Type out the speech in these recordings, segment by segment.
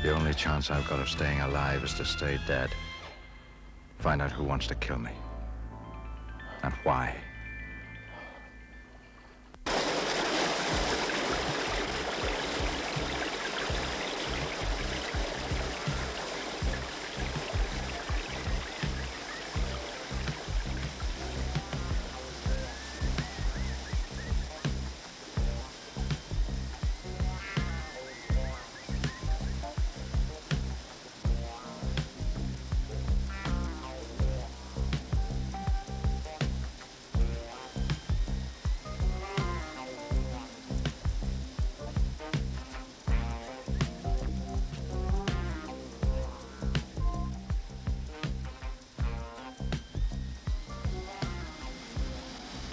The only chance I've got of staying alive is to stay dead. Find out who wants to kill me. And why.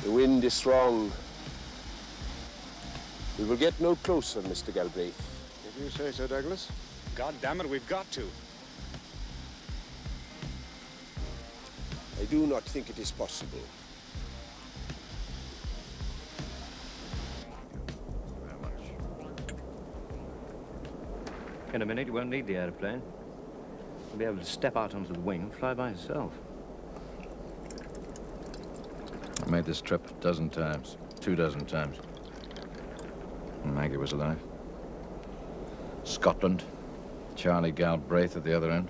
The wind is strong. We will get no closer, Mr. Galbraith. If you say so, Douglas. God damn it, we've got to. I do not think it is possible. Very much. In a minute, you won't need the airplane. You'll be able to step out onto the wing and fly by yourself. I made this trip 12 times. 24 times. When Maggie was alive. Scotland. Charlie Galbraith at the other end.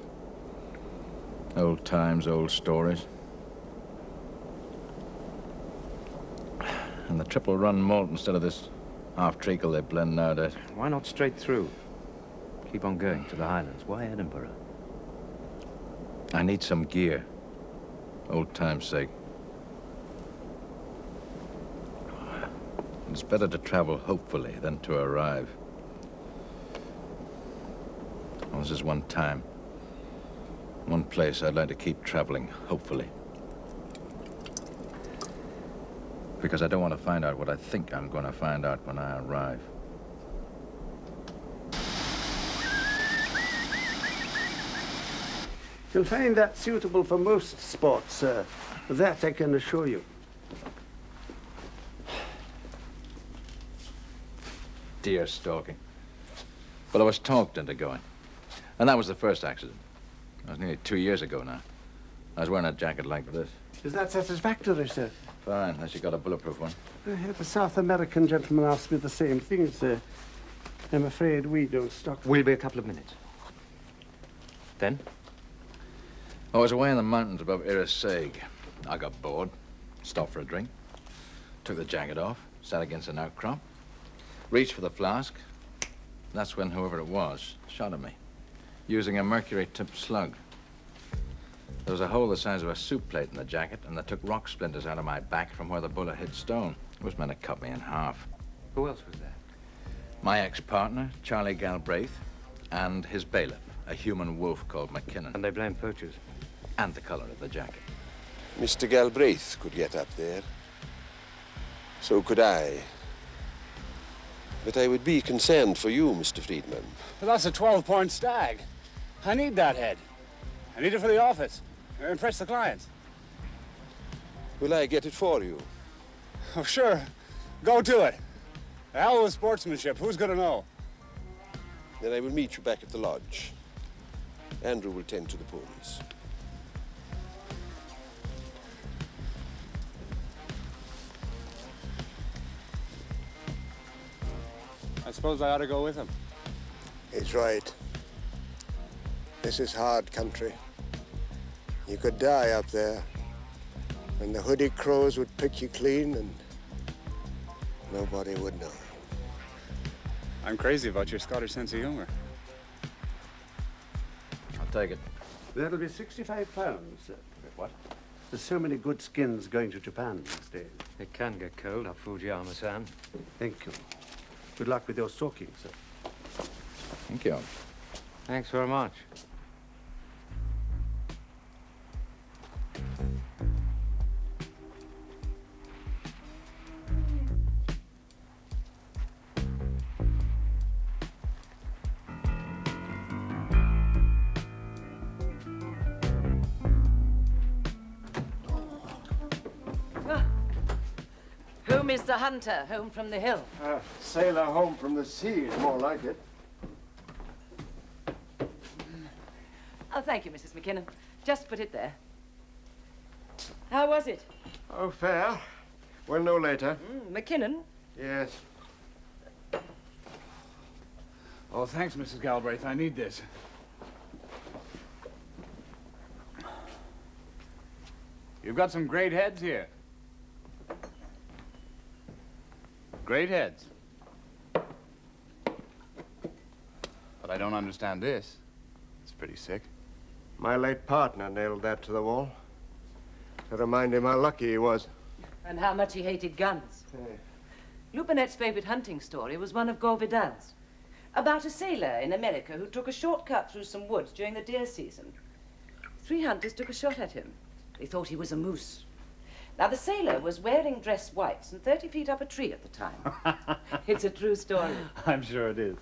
Old times, old stories. And the triple run malt instead of this half treacle they blend nowadays. Why not straight through? Keep on going to the Highlands. Why Edinburgh? I need some gear. Old time's sake. It's better to travel hopefully than to arrive. Well, this is one time. One place I'd like to keep traveling hopefully. Because I don't want to find out what I think I'm going to find out when I arrive. You'll find that suitable for most sports, sir. That I can assure you. Deer stalking. But I was talked into going. And that was the first accident. That was nearly 2 years ago now. I was wearing a jacket like this. Is that satisfactory, sir? Fine, unless you got a bulletproof one. I had a South American gentleman ask me the same thing, sir. I'm afraid we don't stock. We'll be a couple of minutes. Then? I was away in the mountains above Irisag. I got bored, stopped for a drink, took the jacket off, sat against an outcrop, reached for the flask. That's when whoever it was shot at me, using a mercury-tipped slug. There was a hole the size of a soup plate in the jacket, and they took rock splinters out of my back from where the bullet hit stone. It was meant to cut me in half. Who else was there? My ex-partner, Charlie Galbraith, and his bailiff, a human wolf called McKinnon. And they blame poachers. And the color of the jacket. Mr. Galbraith could get up there. So could I. But I would be concerned for you, Mr. Friedman. Well, that's a 12-point stag. I need that head. I need it for the office. Impress the clients. Will I get it for you? Oh, sure. Go to it. The hell with sportsmanship. Who's gonna know? Then I will meet you back at the lodge. Andrew will tend to the ponies. I suppose I ought to go with him. He's right. This is hard country. You could die up there. And the hoodie crows would pick you clean and nobody would know. I'm crazy about your Scottish sense of humor. I'll take it. That'll be 65 pounds, sir. What? There's so many good skins going to Japan these days. It can get cold up Fujiyama-san. Thank you. Good luck with your stalking, sir. Thank you. Thanks very much. Who, Mr. Hunter, home from the hill? Sailor home from the sea is more like it. Oh, thank you, Mrs. McKinnon. Just put it there. How was it? Oh, fair. We'll know later. McKinnon? Yes. Oh, thanks, Mrs. Galbraith. I need this. You've got some great heads here. Great heads. But I don't understand this. It's pretty sick. My late partner nailed that to the wall to remind him how lucky he was. And how much he hated guns. Burnnett's favorite hunting story was one of Galbraith's, about a sailor in America who took a shortcut through some woods during the deer season. 3 hunters took a shot at him. They thought he was a moose. Now, the sailor was wearing dress whites and 30 feet up a tree at the time. It's a true story. I'm sure it is.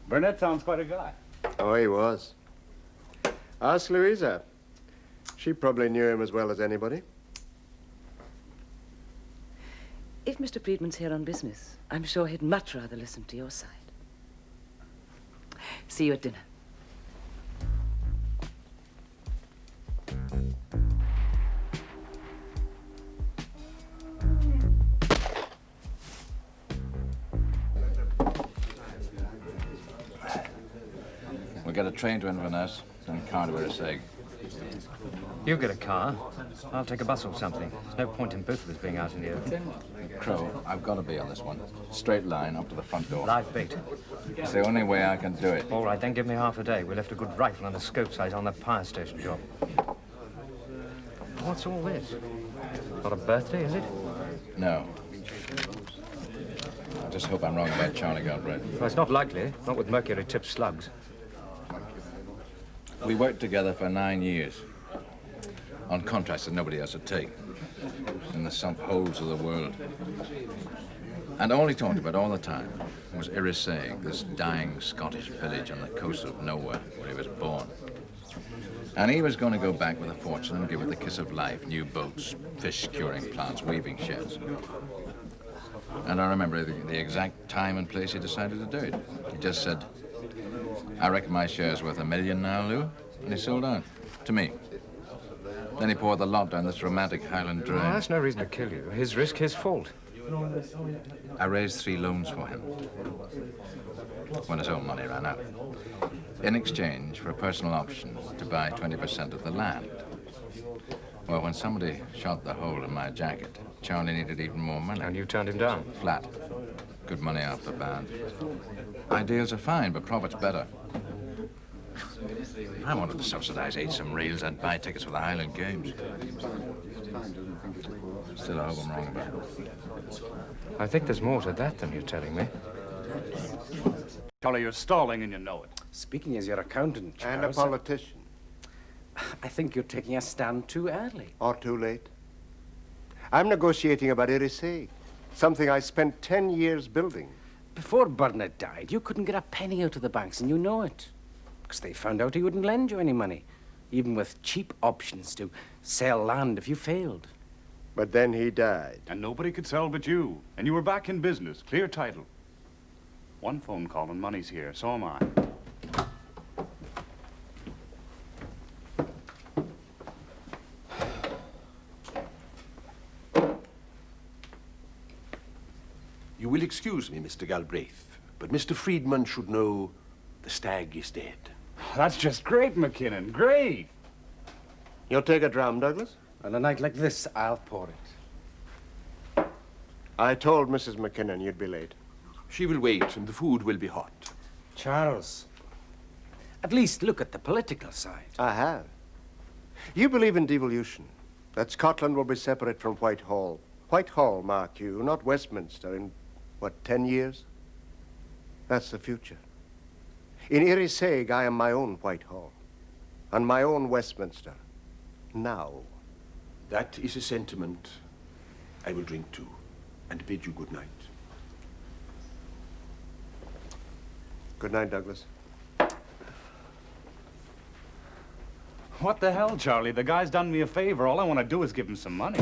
Burnett sounds quite a guy. Oh, he was. Ask Louisa. She probably knew him as well as anybody. If Mr. Friedman's here on business, I'm sure he'd much rather listen to your side. See you at dinner. We'll get a train to Inverness and a car to Irisig. You get a car. I'll take a bus or something. There's no point in both of us being out in the open. Crow, I've got to be on this one. Straight line up to the front door. Live bait. It's the only way I can do it. All right, then give me half a day. We left a good rifle and a scope sight on that fire station job. What's all this? Not a birthday, is it? No. I just hope I'm wrong about Charlie Galbraith. Well, it's not likely. Not with mercury-tipped slugs. We worked together for 9 years on contracts that nobody else would take in the sunk holes of the world. And all he talked about all the time was Irisig, this dying Scottish village on the coast of nowhere where he was born. And he was going to go back with a fortune and give it the kiss of life, new boats, fish curing plants, weaving sheds. And I remember the exact time and place he decided to do it. He just said, I reckon my share's worth $1 million now, Lou. And he sold out. To me. Then he poured the lot down this romantic Highland drain. Well, that's no reason to kill you. His risk, his fault. I raised 3 loans for him when his own money ran out, in exchange for a personal option to buy 20% of the land. Well, when somebody shot the hole in my jacket, Charlie needed even more money. And you turned him down? Flat. Good money off the band. Ideals are fine, but profit's better. I wanted to subsidize 8 some reels and buy tickets for the Highland Games. Still, I hope I'm wrong about it. I think there's more to that than you're telling me. Charlie, you're stalling and you know it. Speaking as your accountant, And a Charles, politician. I think you're taking a stand too early. Or too late. I'm negotiating about Irisig, something I spent 10 years building. Before Burnett died, you couldn't get a penny out of the banks, and you know it. Because they found out he wouldn't lend you any money, even with cheap options to sell land if you failed. But then he died. And nobody could sell but you. And you were back in business, clear title. One phone call and money's here, so am I. You will excuse me, Mr. Galbraith, but Mr. Friedman should know the stag is dead. That's just great, McKinnon, great. You'll take a dram, Douglas? On a night like this, I'll pour it. I told Mrs. McKinnon you'd be late. She will wait, and the food will be hot. Charles, at least look at the political side. I have. You believe in devolution, that Scotland will be separate from Whitehall. Whitehall, mark you, not Westminster in, what, 10 years? That's the future. In Irisig, I am my own Whitehall, and my own Westminster. Now. That is a sentiment I will drink to, and bid you good night. Good night, Douglas. What the hell, Charlie? The guy's done me a favor. All I want to do is give him some money.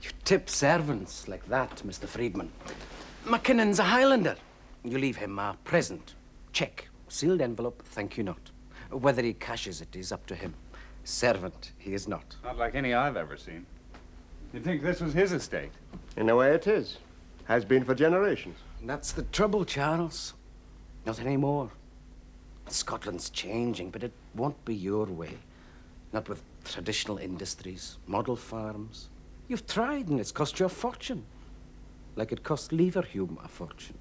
You tip servants like that, Mr. Friedman. McKinnon's a Highlander. You leave him a present. Check. Sealed envelope, thank you not. Whether he cashes it is up to him. Servant, he is not. Not like any I've ever seen. You'd think this was his estate. In a way it is. Has been for generations. That's the trouble, Charles. Not anymore. Scotland's changing, but it won't be your way. Not with traditional industries, model farms. You've tried and it's cost you a fortune. Like it cost Leverhulme a fortune.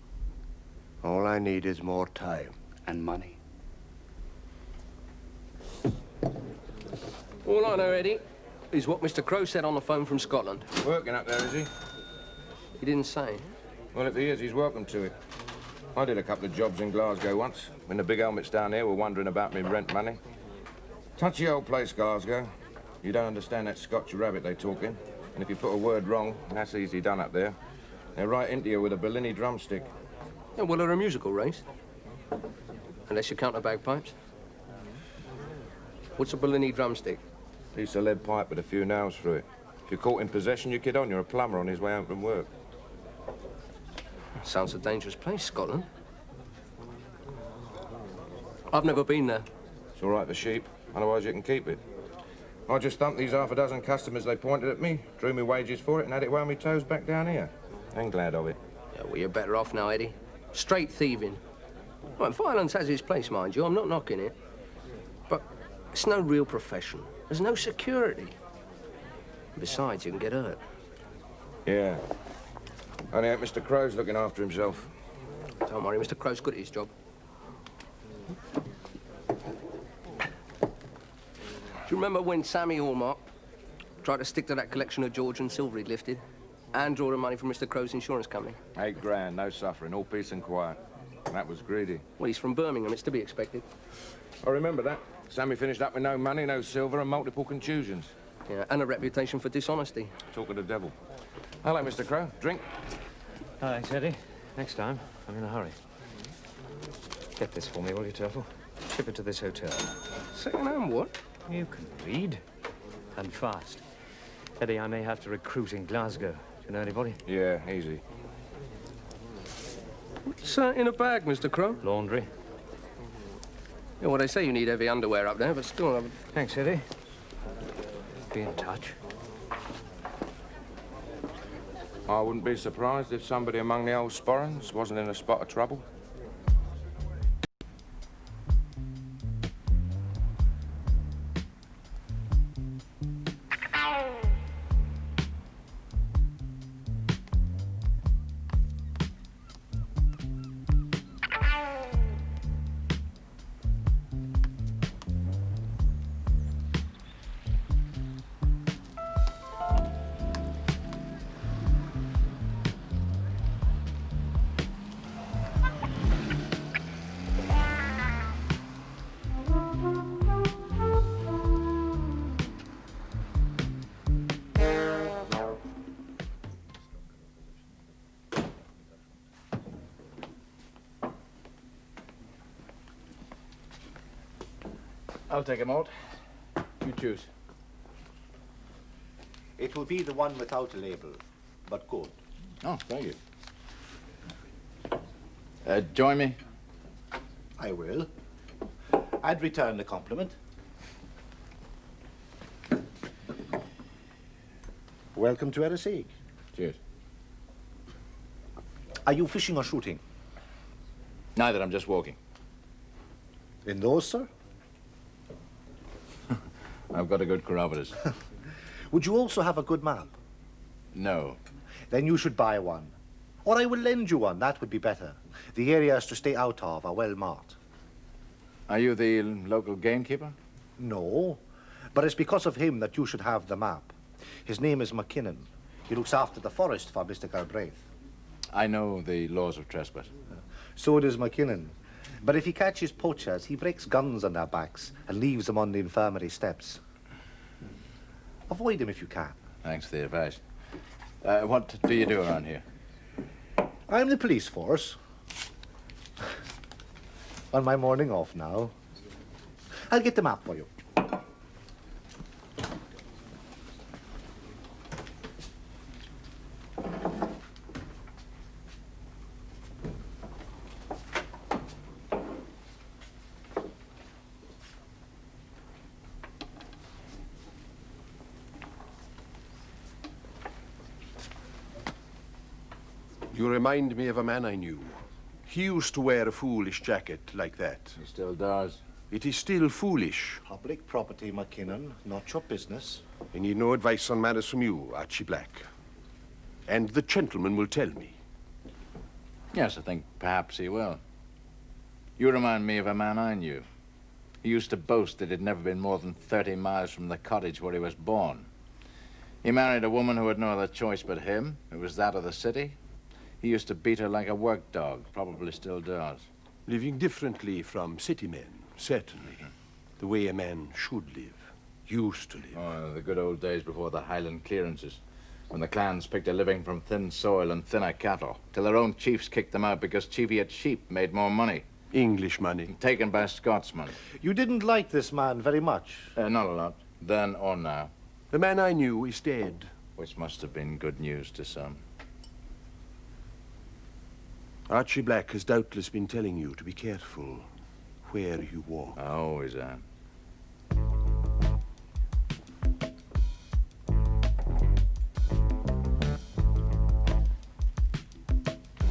All I need is more time. And money. All I know, Eddie, is what Mr. Crow said on the phone from Scotland. Working up there, is he? He didn't say. Well, if he is, he's welcome to it. I did a couple of jobs in Glasgow once, when the big helmets down here were wondering about me rent money. Touchy old place, Glasgow. You don't understand that Scotch rabbit they talk in. And if you put a word wrong, that's easy done up there. They're right into you with a Bellini drumstick. Yeah, well, they're a musical race. Unless you count the bagpipes. What's a Bellini drumstick? Piece of lead pipe with a few nails through it. If you're caught in possession, you kid on, you're a plumber on his way home from work. Sounds a dangerous place, Scotland. I've never been there. It's all right for sheep, otherwise you can keep it. I just thumped these half a dozen customers they pointed at me, drew me wages for it, and had it wound me toes back down here. I'm glad of it. Yeah, well, you're better off now, Eddie. Straight thieving. Well, violence has its place, mind you. I'm not knocking it. But it's no real profession. There's no security. Besides, you can get hurt. Yeah. Only hope Mr. Crow's looking after himself. Don't worry, Mr. Crow's good at his job. Do you remember when Sammy Hallmark tried to stick to that collection of Georgian silver he'd lifted and draw the money from Mr. Crow's insurance company? 8 grand, no suffering, all peace and quiet. And that was greedy. Well, he's from Birmingham. It's to be expected. I remember that. Sammy finished up with no money, no silver, and multiple contusions. Yeah, and a reputation for dishonesty. Talk of the devil. Hello, Mr. Crow. Drink? Oh, thanks, Eddie. Next time, I'm in a hurry. Get this for me, will you, Turtle? Ship it to this hotel. Second-hand what? You can read. And fast. Eddie, I may have to recruit in Glasgow. Do you know anybody? Yeah, easy. What's in a bag, Mr. Crow? Laundry. Yeah, well, they say you need heavy underwear up there, but still... Thanks, Eddie. Be in touch. I wouldn't be surprised if somebody among the old sporrans wasn't in a spot of trouble. I'll take a malt. You choose. It will be the one without a label, but good. Oh, thank you. Join me. I will. I'd return the compliment. Welcome to Erasig. Cheers. Are you fishing or shooting? Neither, I'm just walking. In those, sir? I've got a good carabiners. Would you also have a good map? No. Then you should buy one. Or I will lend you one, that would be better. The areas to stay out of are well marked. Are you the local gamekeeper? No, but it's because of him that you should have the map. His name is McKinnon. He looks after the forest for Mr. Galbraith. I know the laws of trespass. So does McKinnon. But if he catches poachers, he breaks guns on their backs and leaves them on the infirmary steps. Avoid him if you can. Thanks for the advice. What do you do around here? I'm the police force. On my morning off now. I'll get the map for you. You remind me of a man I knew. He used to wear a foolish jacket like that. He still does. It is still foolish. Public property, McKinnon, not your business. I need no advice on matters from you, Archie Black. And the gentleman will tell me. Yes, I think perhaps he will. You remind me of a man I knew. He used to boast that he'd never been more than 30 miles from the cottage where he was born. He married a woman who had no other choice but him. It was that of the city. He used to beat her like a work dog, probably still does. Living differently from city men, certainly. The way a man should live, used to live. Oh, the good old days before the Highland clearances, when the clans picked a living from thin soil and thinner cattle, till their own chiefs kicked them out because Cheviot sheep made more money. English money. Taken by Scotsmen. You didn't like this man very much? Not a lot, then or now. The man I knew is dead. Which must have been good news to some. Archie Black has doubtless been telling you to be careful where you walk. I always am.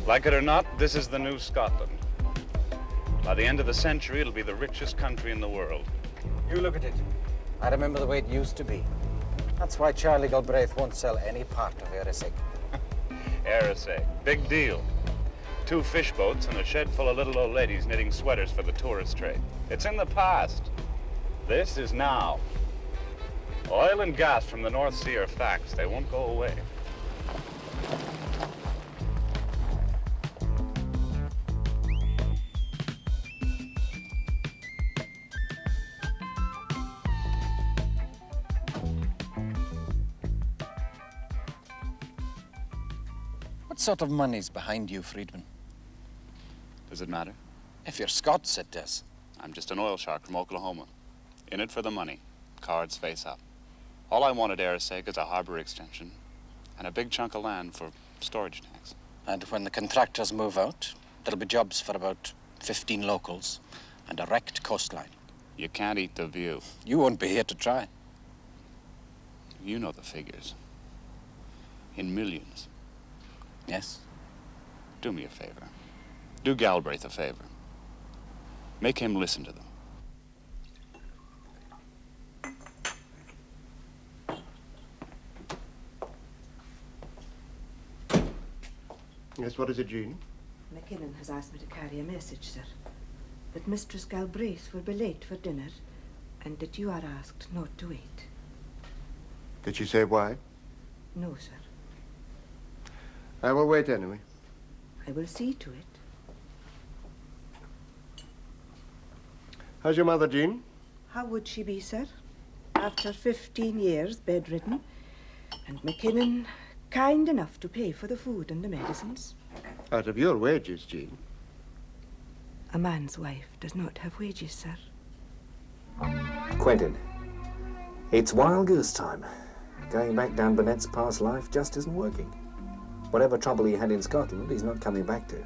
Like it or not, this is the new Scotland. By the end of the century, it'll be the richest country in the world. You look at it. I remember the way it used to be. That's why Charlie Galbraith won't sell any part of Erisig. Erisig, big deal. 2 fish boats and a shed full of little old ladies knitting sweaters for the tourist trade. It's in the past. This is now. Oil and gas from the North Sea are facts. They won't go away. What sort of money's behind you, Friedman? Does it matter? If you're Scots, it does. I'm just an oil shark from Oklahoma. In it for the money. Cards face up. All I want at Erisig is a harbor extension and a big chunk of land for storage tanks. And when the contractors move out, there'll be jobs for about 15 locals and a wrecked coastline. You can't eat the view. You won't be here to try. You know the figures. In millions. Yes? Do me a favor. Do Galbraith a favor. Make him listen to them. Yes, what is it, Jean? McKinnon has asked me to carry a message, sir. That Mistress Galbraith will be late for dinner, and that you are asked not to wait. Did she say why? No, sir. I will wait anyway. I will see to it. How's your mother, Jean? How would she be, sir? After 15 years bedridden, and McKinnon kind enough to pay for the food and the medicines. Out of your wages, Jean. A man's wife does not have wages, sir. Quentin, it's wild goose time. Going back down Burnett's past life just isn't working. Whatever trouble he had in Scotland, he's not coming back to.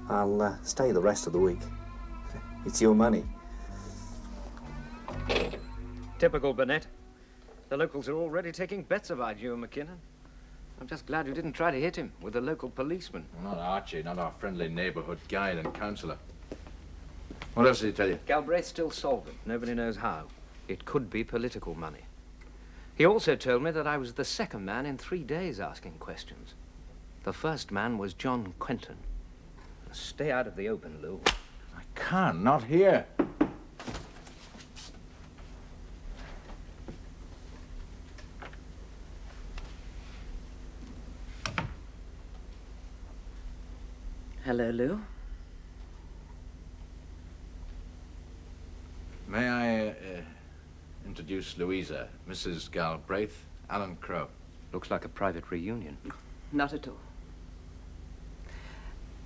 I'll stay the rest of the week. It's your money. Typical Burnett. The locals are already taking bets about you and McKinnon. I'm just glad you didn't try to hit him with a local policeman. Well, not Archie, not our friendly neighborhood guide and counselor. What else did he tell you? Galbraith's still solvent. Nobody knows how. It could be political money. He also told me that I was the second man in 3 days asking questions. The first man was John Quentin. Stay out of the open, Lou. I can't, not here. Hello, Lou. May I introduce Louisa, Mrs. Galbraith, Alan Crowe. Looks like a private reunion. Not at all.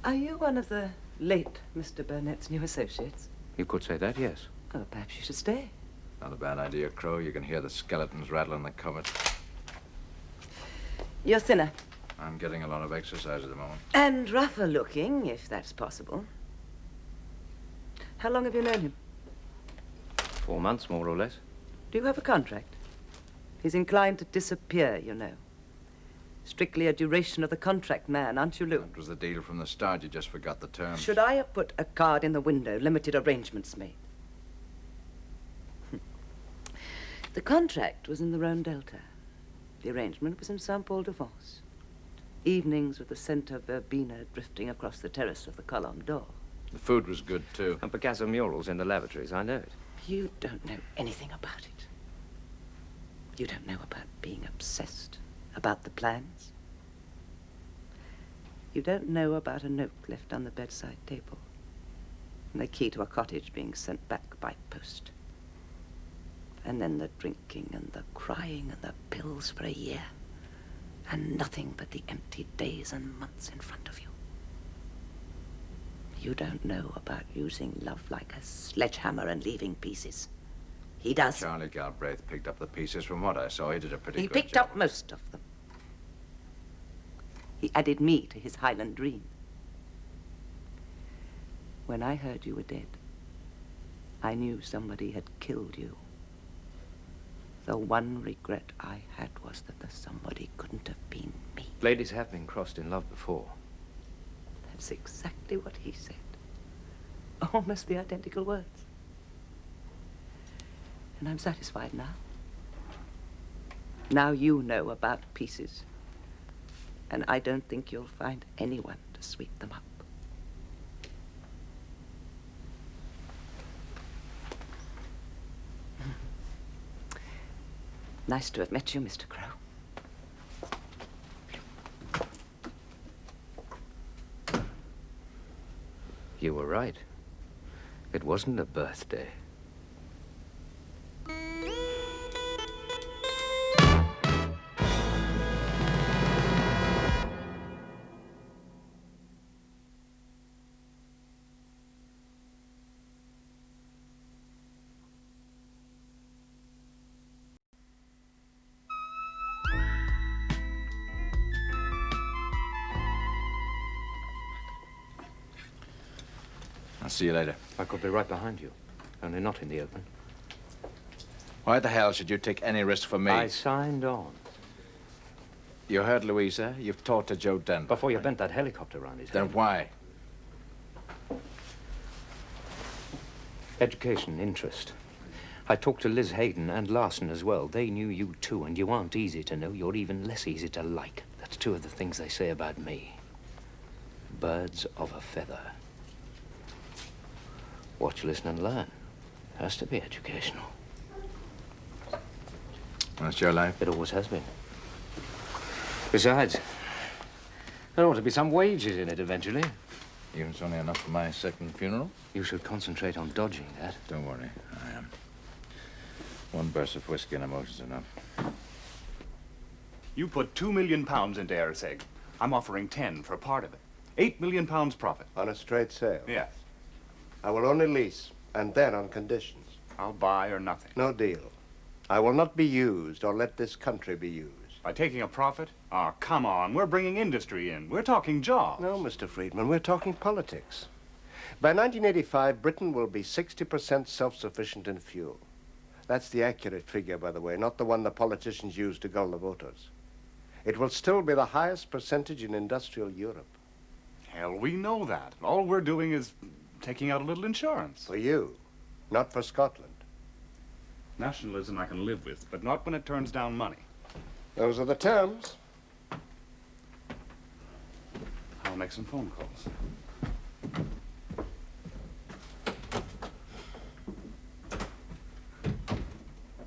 Are you one of the late Mr. Burnett's new associates? You could say that, yes. Oh, perhaps you should stay. Not a bad idea, Crowe. You can hear the skeletons rattle in the cupboard. You're thinner. I'm getting a lot of exercise at the moment. And rougher looking, if that's possible. How long have you known him? 4 months, more or less. Do you have a contract? He's inclined to disappear, you know. Strictly a duration of the contract man, aren't you, Lou? That was the deal from the start. You just forgot the terms. Should I have put a card in the window, limited arrangements made? The contract was in the Rhone Delta. The arrangement was in Saint-Paul-de-Vence. Evenings with the scent of verbena drifting across the terrace of the Colombe d'Or. The food was good, too. And Picasso murals in the lavatories, I know it. You don't know anything about it. You don't know about being obsessed, about the plans. You don't know about a note left on the bedside table and the key to a cottage being sent back by post. And then the drinking and the crying and the pills for a year. And nothing but the empty days and months in front of you. You don't know about using love like a sledgehammer and leaving pieces. He does. Charlie Galbraith picked up the pieces. From what I saw, he did a pretty good job. He picked up most of them. He added me to his Highland dream. When I heard you were dead, I knew somebody had killed you. The one regret I had was that the somebody couldn't have been me. Ladies have been crossed in love before. That's exactly what he said. Almost the identical words. And I'm satisfied now. Now you know about pieces. And I don't think you'll find anyone to sweep them up. Nice to have met you, Mr. Crow. You were right. It wasn't a birthday. I'll see you later. I could be right behind you, only not in the open. Why the hell should you take any risk for me? I signed on. You heard Louisa. You've talked to Joe Denver. Before you bent that helicopter around his Then head. why? Education, interest. I talked to Liz Hayden and Larson as well. They knew you too, and you aren't easy to know. You're even less easy to like. That's two of the things they say about me. Birds of a feather. Watch, listen, and learn. Has to be educational. That's your life? It always has been. Besides, there ought to be some wages in it eventually. Even it's only enough for my second funeral? You should concentrate on dodging that. Don't worry, I am. One burst of whiskey and emotion's enough. You put £2 million into Eriseg. I'm offering 10 for part of it. £8 million profit. On a straight sale? Yes. I will only lease, and then on conditions. I'll buy or nothing. No deal. I will not be used or let this country be used. By taking a profit? Oh, come on. We're bringing industry in. We're talking jobs. No, Mr. Friedman, we're talking politics. By 1985, Britain will be 60% self-sufficient in fuel. That's the accurate figure, by the way, not the one the politicians use to gull the voters. It will still be the highest percentage in industrial Europe. Hell, we know that. All we're doing is taking out a little insurance. For you, not for Scotland. Nationalism I can live with, but not when it turns down money. Those are the terms. I'll make some phone calls.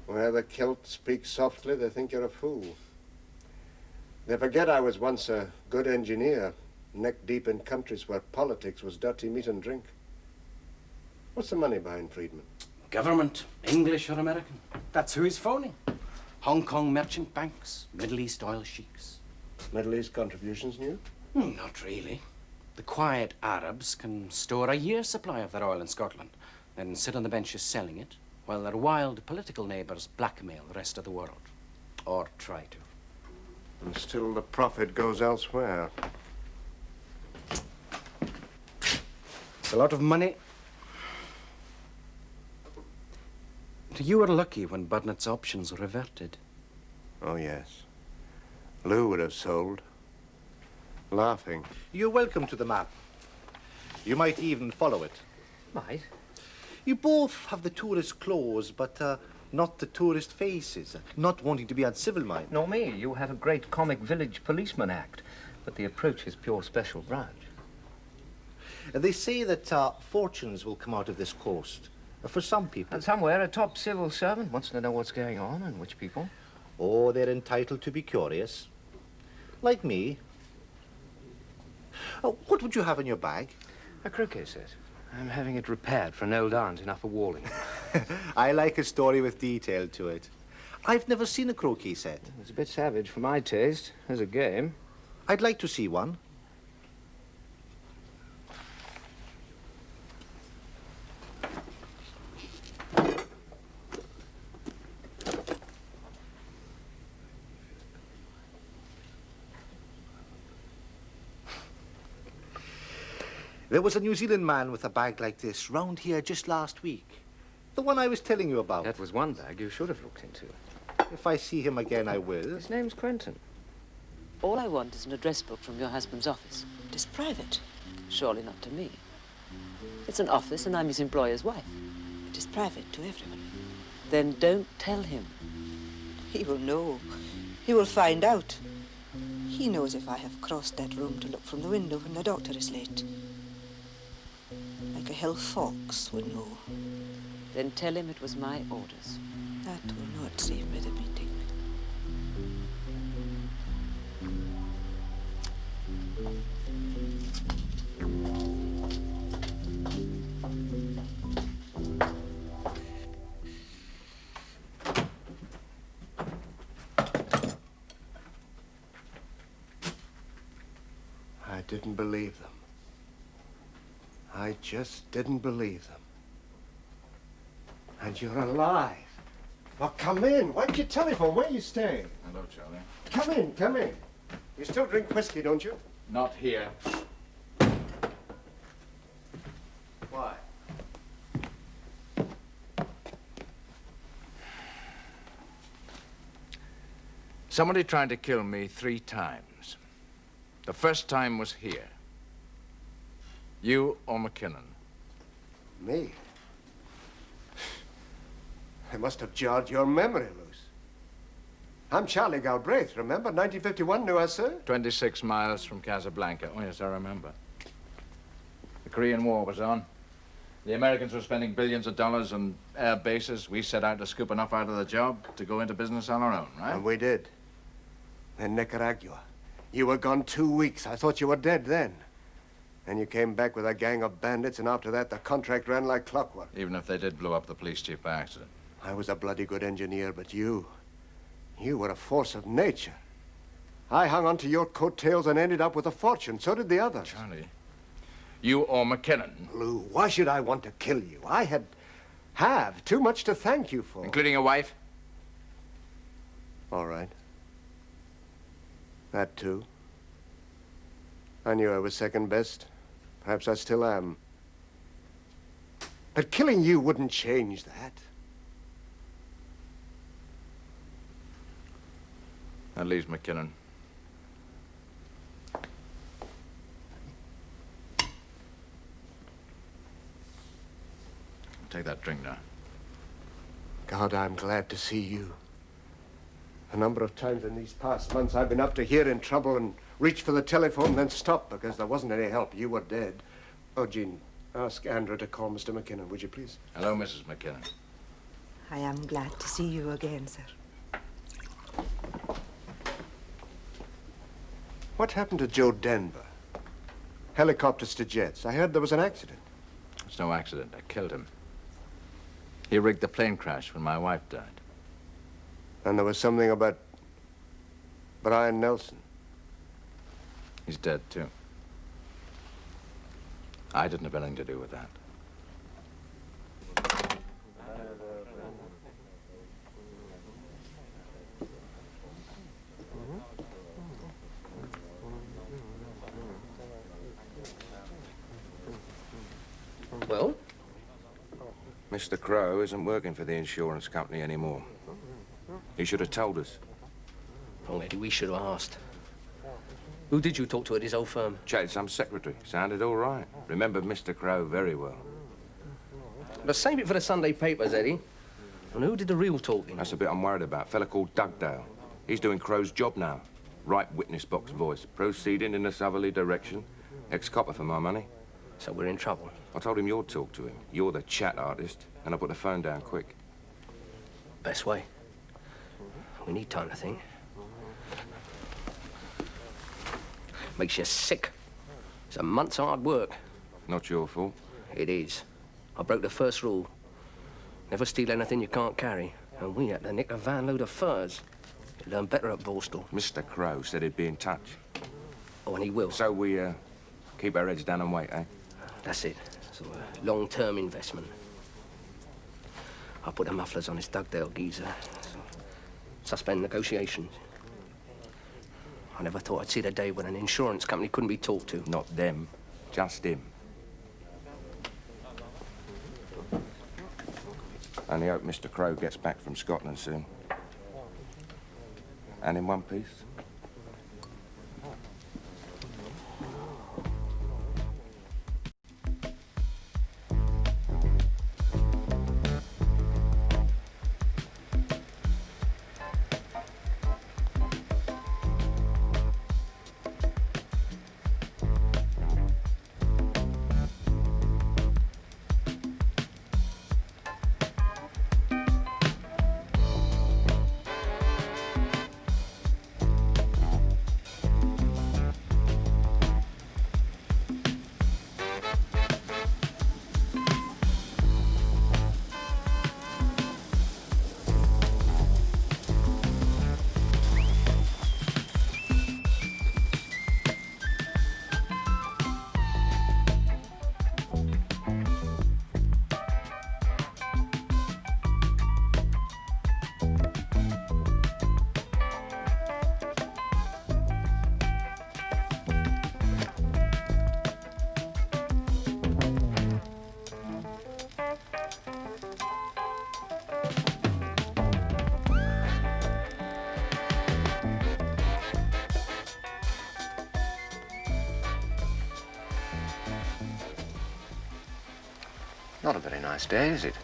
Where the Celt speaks softly, they think you're a fool. They forget I was once a good engineer, neck deep in countries where politics was dirty meat and drink. What's the money behind Friedman? Government, English or American. That's who he's phoning. Hong Kong merchant banks, Middle East oil sheiks. Middle East contributions new? Not really. The quiet Arabs can store a year's supply of their oil in Scotland, then sit on the benches selling it, while their wild political neighbours blackmail the rest of the world. Or try to. And still the profit goes elsewhere. It's a lot of money. You were lucky when Burnett's options reverted. Oh, yes. Lou would have sold. Laughing. You're welcome to the map. You might even follow it. Might. You both have the tourist clothes, but not the tourist faces. Not wanting to be uncivil-minded. Nor me. You have a great comic village policeman act, but the approach is pure special branch. They say that fortunes will come out of this coast. For some people. And somewhere a top civil servant wants to know what's going on and which people. Oh, they're entitled to be curious. Like me. Oh, what would you have in your bag? A croquet set. I'm having it repaired for an old aunt in Upper Walling. I like a story with detail to it. I've never seen a croquet set. It's a bit savage for my taste as a game. I'd like to see one. There was a New Zealand man with a bag like this round here just last week. The one I was telling you about. That was one bag you should have looked into. If I see him again, I will. His name's Quentin. All I want is an address book from your husband's office. It is private. Surely not to me. It's an office and I'm his employer's wife. It is private to everyone. Then don't tell him. He will know. He will find out. He knows if I have crossed that room to look from the window when the doctor is late. Like a hill fox would know. Then tell him it was my orders. That will not save me the meeting. I didn't believe them. I just didn't believe them. And you're alive. Well, come in. Why didn't you telephone? Where are you staying? Hello, Charlie. Come in, come in. You still drink whiskey, don't you? Not here. Why? Somebody tried to kill me 3 times. The first time was here. You or McKinnon? Me? I must have jarred your memory loose. I'm Charlie Galbraith, remember? 1951, New Sir? 26 miles from Casablanca. Oh, yes, I remember. The Korean War was on. The Americans were spending billions of dollars on air bases. We set out to scoop enough out of the job to go into business on our own, right? And we did. Then Nicaragua. You were gone 2 weeks. I thought you were dead then. Then you came back with a gang of bandits, and after that, the contract ran like clockwork. Even if they did blow up the police chief by accident. I was a bloody good engineer, but you were a force of nature. I hung on to your coattails and ended up with a fortune. So did the others. Charlie, you or McKinnon. Lou, why should I want to kill you? I have too much to thank you for. Including a wife? All right. That too. I knew I was second best. Perhaps I still am. But killing you wouldn't change that. That leaves McKinnon. Take that drink now. God, I'm glad to see you. A number of times in these past months, I've been up to here in trouble and reached for the telephone and then stopped because there wasn't any help. You were dead. Oh, Jean, ask Andrew to call Mr. McKinnon, would you please? Hello, Mrs. McKinnon. I am glad to see you again, sir. What happened to Joe Denver? Helicopters to jets. I heard there was an accident. It's no accident. I killed him. He rigged the plane crash when my wife died. And there was something about Brian Nelson. He's dead, too. I didn't have anything to do with that. Well? Mr. Crow isn't working for the insurance company anymore. He should have told us. Wrong, Eddie. We should have asked. Who did you talk to at his old firm? Chatted some secretary. Sounded all right. Remembered Mr. Crow very well. But save it for the Sunday papers, Eddie. And who did the real talking? That's the bit I'm worried about. A fella called Dugdale. He's doing Crow's job now. Right witness box voice. Proceeding in the southerly direction. Ex-copper for my money. So we're in trouble. I told him you'd talk to him. You're the chat artist. And I put the phone down quick. Best way. We need time to think. Makes you sick. It's a month's hard work. Not your fault. It is. I broke the first rule. Never steal anything you can't carry. And we had to nick a van load of furs. You learn better at Borstal. Mr. Crow said he'd be in touch. Oh, and he will. So we, keep our heads down and wait, eh? That's it. So a long-term investment. I'll put the mufflers on his Dugdale geezer. So, suspend negotiations. I never thought I'd see the day when an insurance company couldn't be talked to. Not them. Just him. Only hope Mr. Crow gets back from Scotland soon. And in one piece. Not a very nice day, is it?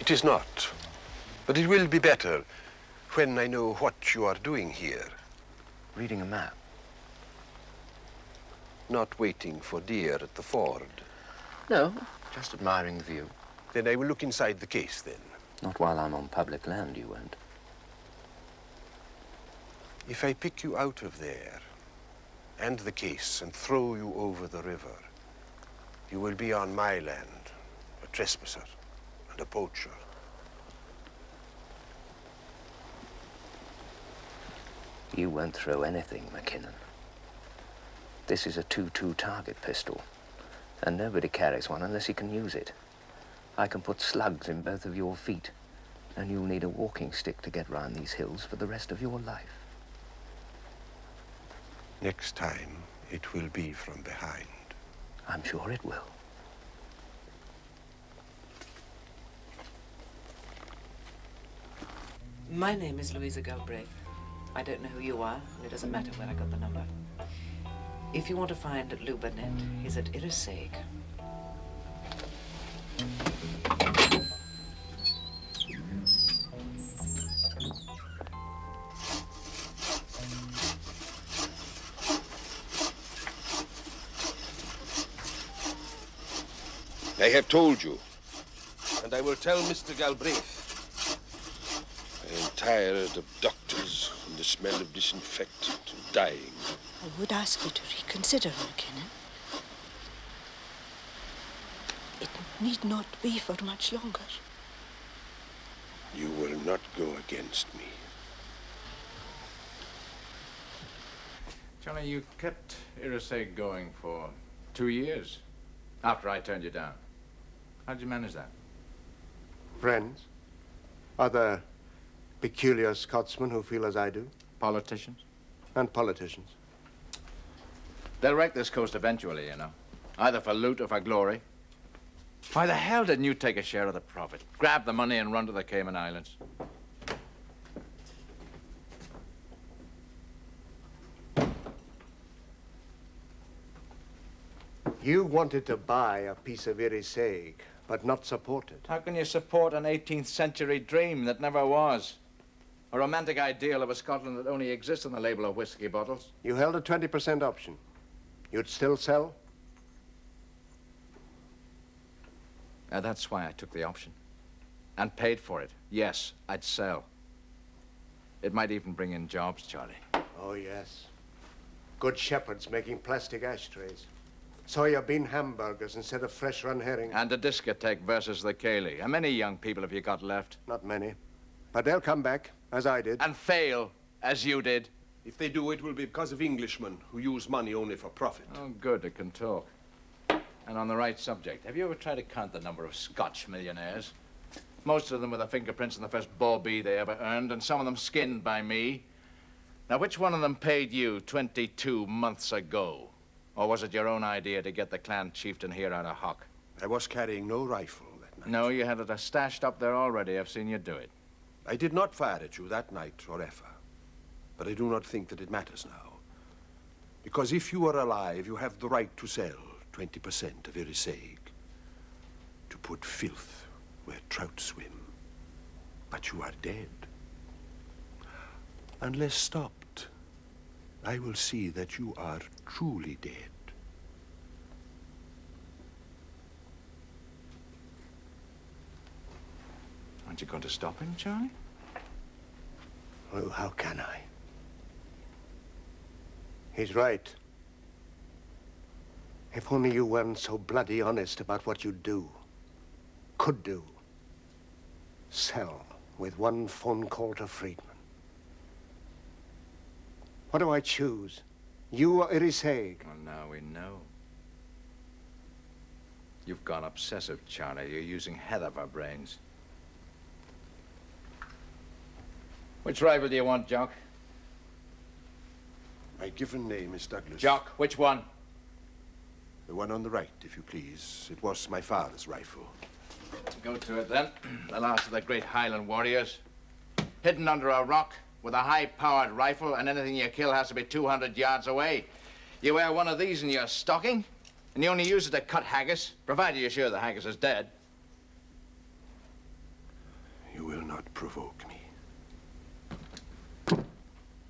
It is not. But it will be better when I know what you are doing here. Reading a map. Not waiting for deer at the ford. No, just admiring the view. Then I will look inside the case, then. Not while I'm on public land, you won't. If I pick you out of there, and the case, and throw you over the river, you will be on my land, a trespasser and a poacher. You won't throw anything, McKinnon. This is a 2-2 target pistol, and nobody carries one unless he can use it. I can put slugs in both of your feet, and you'll need a walking stick to get round these hills for the rest of your life. Next time, it will be from behind. I'm sure it will. My name is Louisa Galbraith. I don't know who you are, and it doesn't matter where I got the number. If you want to find Lou Burnett, he's at Irrisaig. I have told you, and I will tell Mr. Galbraith. I am tired of doctors and the smell of disinfectant and dying. I would ask you to reconsider, McKinnon. It need not be for much longer. You will not go against me. Johnny, you kept Irrisaig going for 2 years after I turned you down. How did you manage that? Friends? Other peculiar Scotsmen who feel as I do? Politicians? And politicians. They'll wreck this coast eventually, you know. Either for loot or for glory. Why the hell didn't you take a share of the profit? Grab the money and run to the Cayman Islands. You wanted to buy a piece of Irisig, but not support it. How can you support an 18th century dream that never was? A romantic ideal of a Scotland that only exists on the label of whiskey bottles? You held a 20% option. You'd still sell? That's why I took the option. And paid for it. Yes, I'd sell. It might even bring in jobs, Charlie. Oh, yes. Good shepherds making plastic ashtrays. Soya bean hamburgers instead of fresh run herring. And the discotheque versus the Cayley. How many young people have you got left? Not many. But they'll come back, as I did. And fail, as you did. If they do, it will be because of Englishmen who use money only for profit. Oh, good, it can talk. And on the right subject, have you ever tried to count the number of Scotch millionaires? Most of them with the fingerprints on the first bawbee they ever earned, and some of them skinned by me. Now, which one of them paid you 22 months ago? Or was it your own idea to get the clan chieftain here out of hock? I was carrying no rifle that night. No, you had it stashed up there already. I've seen you do it. I did not fire at you that night or ever. But I do not think that it matters now. Because if you are alive, you have the right to sell 20% of Irisig. To put filth where trout swim. But you are dead. Unless stopped, I will see that you are truly dead. Aren't you going to stop him, Charlie? Well, how can I? He's right. If only you weren't so bloody honest about what you'd do. Could do. Sell with one phone call to Friedman. What do I choose? You or Irisig? Well, now we know. You've gone obsessive, Charlie. You're using hell of our brains. Which rifle do you want, Jock? My given name is Douglas. Jock, which one? The one on the right, if you please. It was my father's rifle. Go to it, then. The last of the great Highland warriors. Hidden under a rock with a high-powered rifle, and anything you kill has to be 200 yards away. You wear one of these in your stocking, and you only use it to cut haggis, provided you're sure the haggis is dead. You will not provoke me.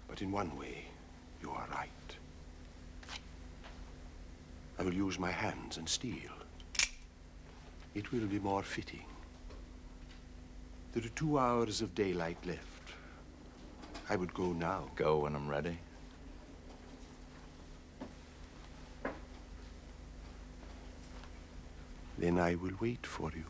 But in one way, you are right. I will use my hands and steel. It will be more fitting. There are 2 hours of daylight left. I would go now. Go when I'm ready. Then I will wait for you.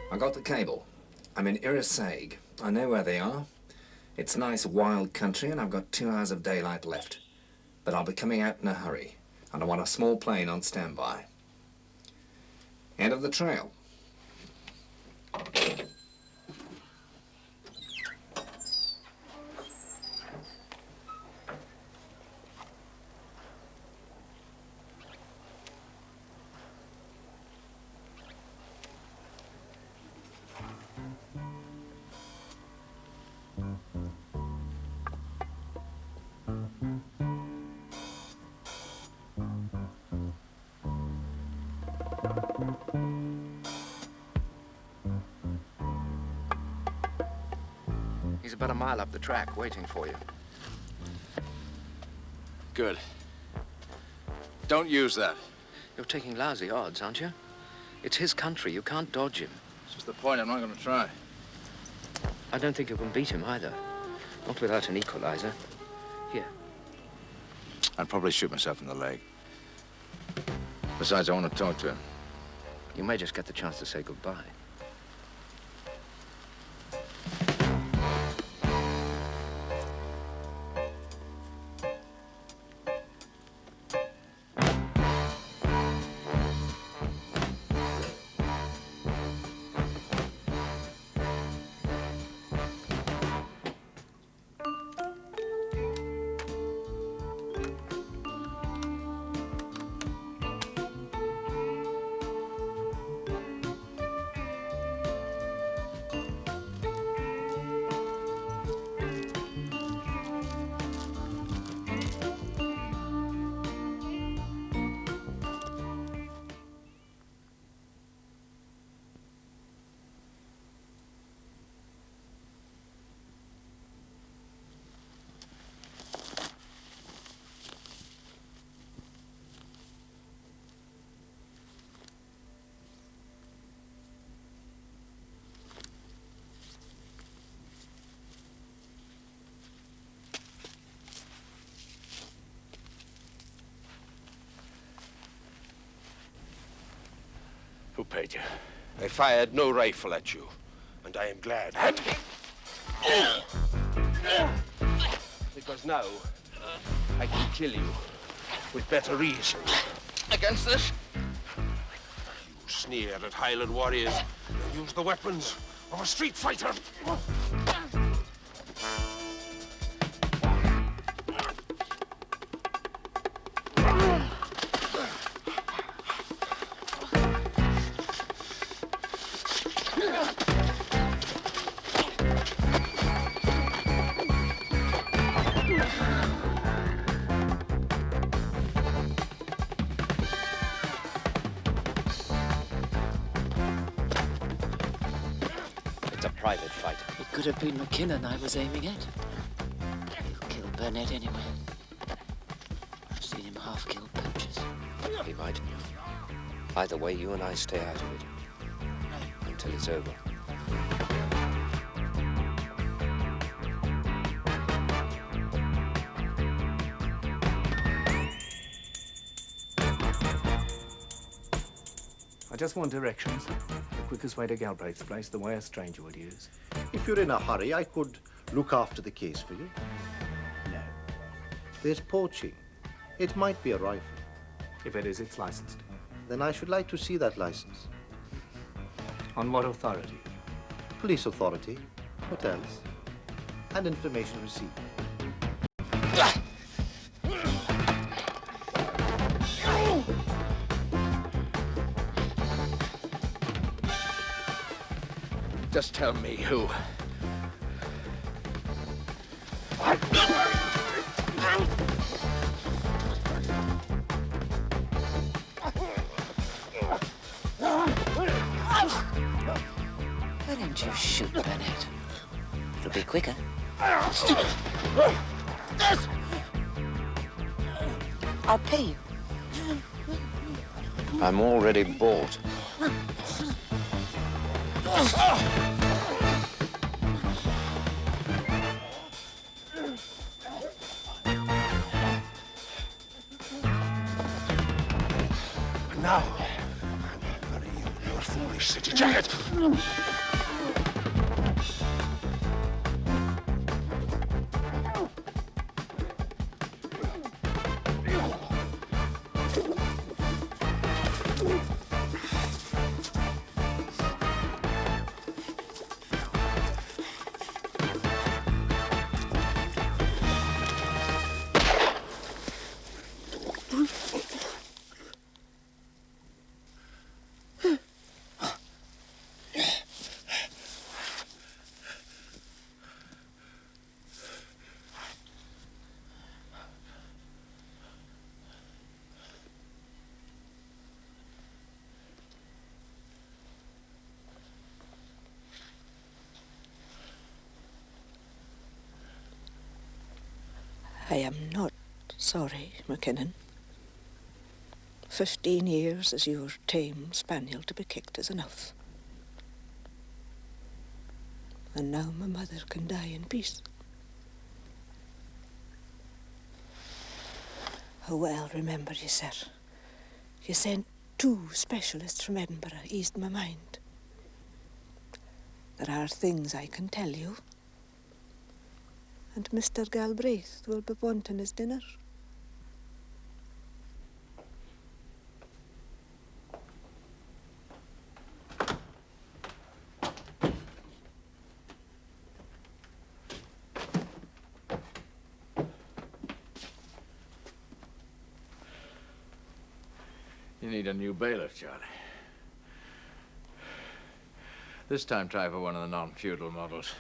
I got the cable. I'm in Irisig. I know where they are. It's nice wild country and I've got 2 hours of daylight left. But I'll be coming out in a hurry and I want a small plane on standby. End of the trail. He's about a mile up the track, waiting for you. Good. Don't use that. You're taking lousy odds, aren't you? It's his country. You can't dodge him. That's just the point. I'm not going to try. I don't think you can beat him either. Not without an equalizer. Here. I'd probably shoot myself in the leg. Besides, I want to talk to him. You may just get the chance to say goodbye. Who paid you? I fired no rifle at you, and I am glad. Because now I can kill you with better reason. Against this? You sneer at Highland warriors and use the weapons of a street fighter. Private fight. It could have been McKinnon I was aiming at. He'll kill Burnett anyway. I've seen him half kill poachers. He might. Either way, you and I stay out of it. Until it's over. I just want directions. The quickest way to Galbraith's place, the way a stranger would use. If you're in a hurry, I could look after the case for you. No. There's poaching. It might be a rifle. If it is, it's licensed. Then I should like to see that license. On what authority? Police authority. What else? And information received. Just tell me who. Why don't you shoot, Burnett? It'll be quicker. I'll pay you. I'm already bought. Now, bury you in your foolish city jacket. I am not sorry, McKinnon. 15 years as your tame spaniel to be kicked is enough. And now my mother can die in peace. Oh, well, remember, you said. You sent 2 specialists from Edinburgh, eased my mind. There are things I can tell you. And Mr. Galbraith will be wanting his dinner. You need a new bailiff, Charlie. This time try for one of the non-feudal models.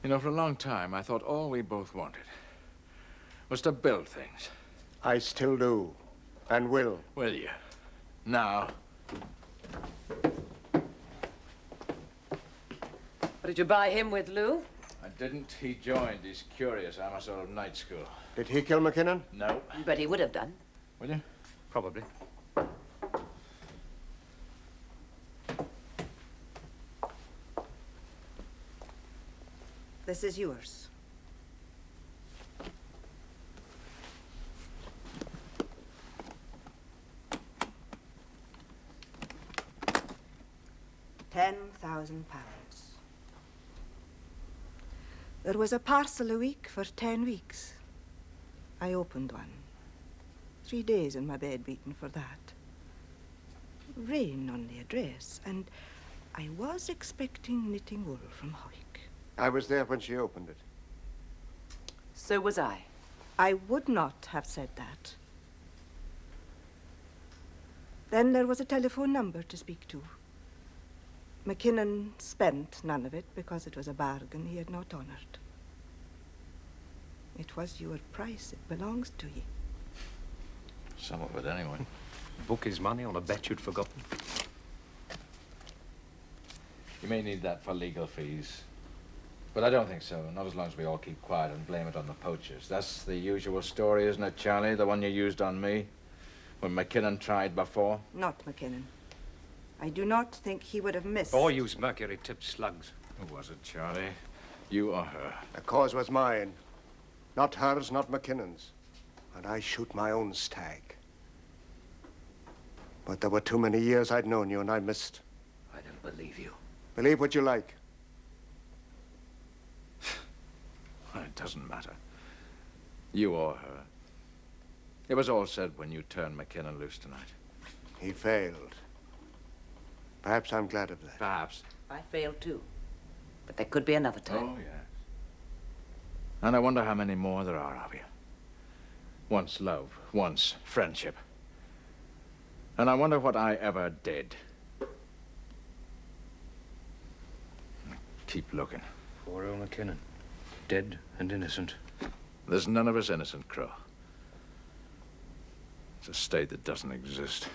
You know, for a long time, I thought all we both wanted was to build things. I still do, and will. Will you? Now. What did you buy him with, Lou? I didn't. He joined. He's curious. I'm a sort of night school. Did he kill McKinnon? No. But he would have done. Will you? Probably. This is yours. £5,000. There was a parcel a week for 10 weeks. I opened one. 3 days in my bed beaten for that. Rain on the address, and I was expecting knitting wool from Howick. I was there when she opened it. So was I. I would not have said that. Then there was a telephone number to speak to. McKinnon spent none of it because it was a bargain he had not honoured. It was your price. It belongs to ye. Some of it, anyway. Book his money on a bet you'd forgotten. You may need that for legal fees. But I don't think so. Not as long as we all keep quiet and blame it on the poachers. That's the usual story, isn't it, Charlie? The one you used on me? When McKinnon tried before? Not McKinnon. I do not think he would have missed. Or use mercury-tipped slugs. Who was it, Charlie? You or her? The cause was mine. Not hers, not McKinnon's. And I shoot my own stag. But there were too many years I'd known you, and I missed. I don't believe you. Believe what you like. It doesn't matter. You or her. It was all said when you turned McKinnon loose tonight. He failed. Perhaps I'm glad of that. Perhaps. I failed too. But there could be another time. Oh, yes. And I wonder how many more there are of you. Once love, once friendship. And I wonder what I ever did. Keep looking. Poor old McKinnon. Dead and innocent. There's none of us innocent, Crow. It's a state that doesn't exist.